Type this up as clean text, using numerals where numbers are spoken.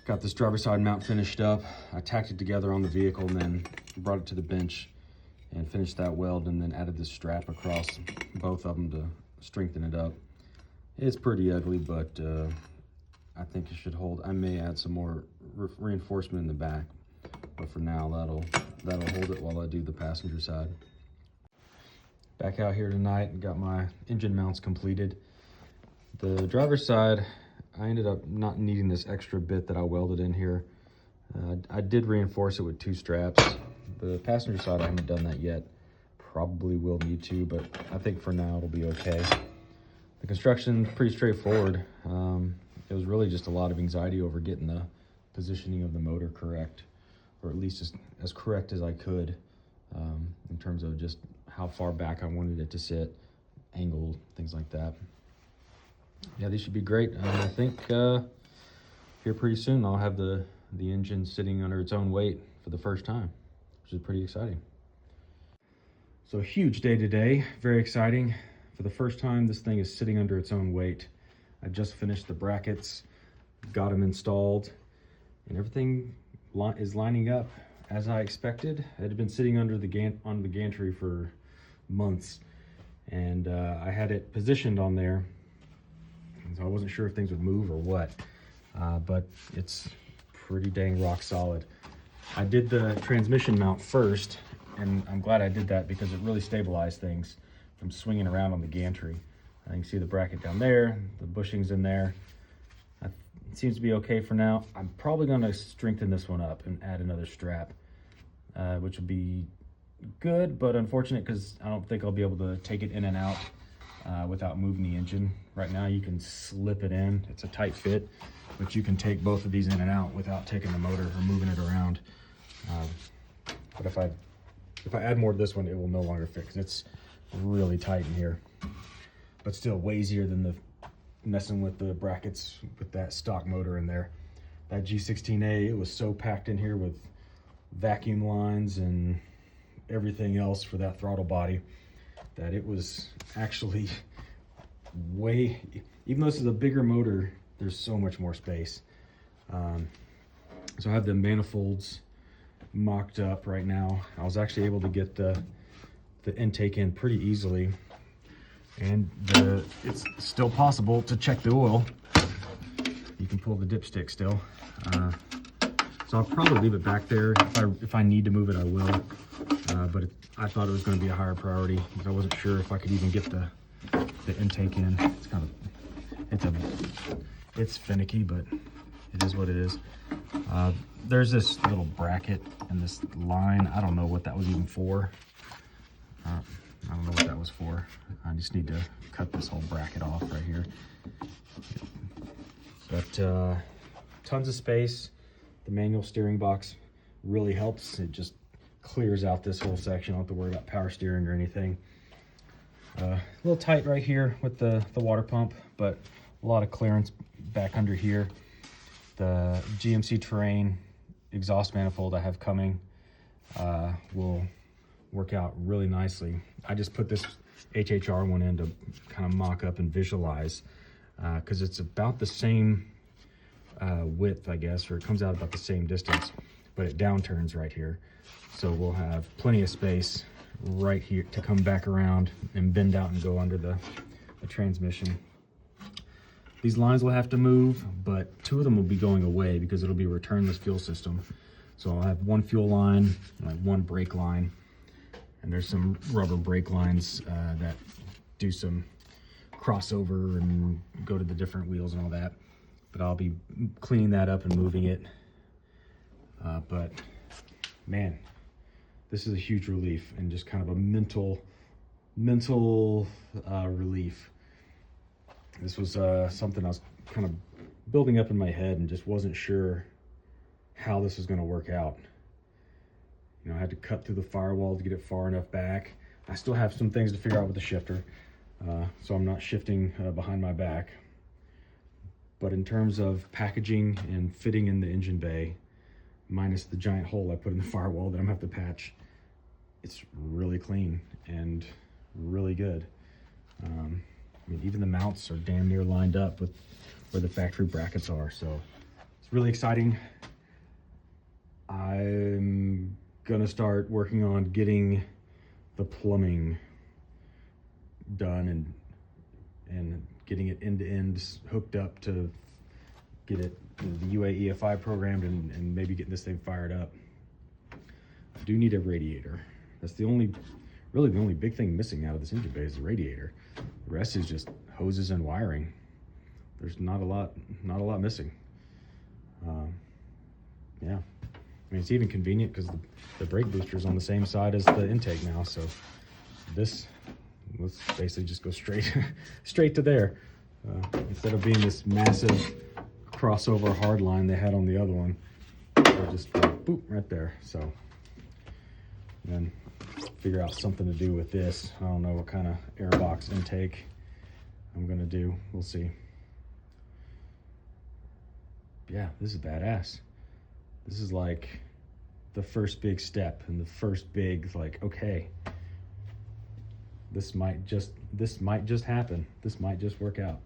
Got this driver's side mount finished up. I tacked it together on the vehicle and then brought it to the bench and finished that weld, and then added this strap across both of them to strengthen it up. It's pretty ugly, but I think it should hold. I may add some more reinforcement in the back, but for now that'll hold it while I do the passenger side. Back out here tonight and got my engine mounts completed. The driver's side, I ended up not needing this extra bit that I welded in here. I did reinforce it with 2 straps. The passenger side, I haven't done that yet. Probably will need to, but I think for now it'll be okay. The construction, pretty straightforward. It was really just a lot of anxiety over getting the positioning of the motor correct, or at least as correct as I could, in terms of just how far back I wanted it to sit, angle, things like that. Yeah, these should be great. I think here pretty soon I'll have the engine sitting under its own weight for the first time, which is pretty exciting. So a huge day today, very exciting. For the first time, this thing is sitting under its own weight. I just finished the brackets, got them installed, and everything is lining up as I expected. It had been sitting under the gantry for months, and I had it positioned on there, so I wasn't sure if things would move or what, but it's pretty dang rock solid. I did the transmission mount first, and I'm glad I did that because it really stabilized things from swinging around on the gantry. You can see the bracket down there, the bushings in there. It seems to be okay for now. I'm probably going to strengthen this one up and add another strap, which would be good, but unfortunate because I don't think I'll be able to take it in and out without moving the engine. Right now you can slip it in. It's a tight fit, but you can take both of these in and out without taking the motor or moving it around. But if I add more to this one, it will no longer fit because it's really tight in here. But still way easier than the messing with the brackets with that stock motor in there. That G16A, it was so packed in here with vacuum lines and everything else for that throttle body that it was actually way, even though this is a bigger motor, there's so much more space. So I have the manifolds mocked up right now. I was actually able to get the intake in pretty easily, and it's still possible to check the oil. You can pull the dipstick still. So I'll probably leave it back there. If I need to move it, I will. But I thought it was going to be a higher priority because I wasn't sure if I could even get the intake in. It's finicky, but it is what it is. There's this little bracket and this line. I don't know what that was even for. I don't know what that was for. I just need to cut this whole bracket off right here. But tons of space. The manual steering box really helps. It just clears out this whole section. I don't have to worry about power steering or anything. A little tight right here with the water pump, but a lot of clearance back under here. The GMC Terrain exhaust manifold I have coming will work out really nicely. I just put this HHR one in to kind of mock up and visualize because it's about the same width, I guess, or it comes out about the same distance, but it downturns right here. So we'll have plenty of space right here to come back around and bend out and go under the transmission. These lines will have to move, but 2 of them will be going away because it'll be a returnless fuel system. So I'll have 1 fuel line, like 1 brake line, and there's some rubber brake lines that do some crossover and go to the different wheels and all that. But I'll be cleaning that up and moving it. But man, this is a huge relief and just kind of a mental relief. This was something I was kind of building up in my head and just wasn't sure how this was going to work out. You know, I had to cut through the firewall to get it far enough back. I still have some things to figure out with the shifter, so I'm not shifting behind my back. But in terms of packaging and fitting in the engine bay, minus the giant hole I put in the firewall that I'm gonna have to patch, it's really clean and really good. I mean, even the mounts are damn near lined up with where the factory brackets are, so it's It's really exciting. I'm gonna start working on getting the plumbing done and getting it end to end hooked up to get it the UA EFI programmed and maybe getting this thing fired up. I do need a radiator. That's really the only big thing missing out of this engine bay is the radiator. The rest is just hoses and wiring. There's not a lot missing. Yeah, I mean, it's even convenient because the brake booster is on the same side as the intake now. So let's basically just go straight to there. Instead of being this massive crossover hard line they had on the other one, I'll just go boop right there. So then figure out something to do with this. I don't know what kind of airbox intake I'm gonna do. We'll see. Yeah, this is badass. This is like the first big step and the first big, like, okay, this might just happen. This might just work out.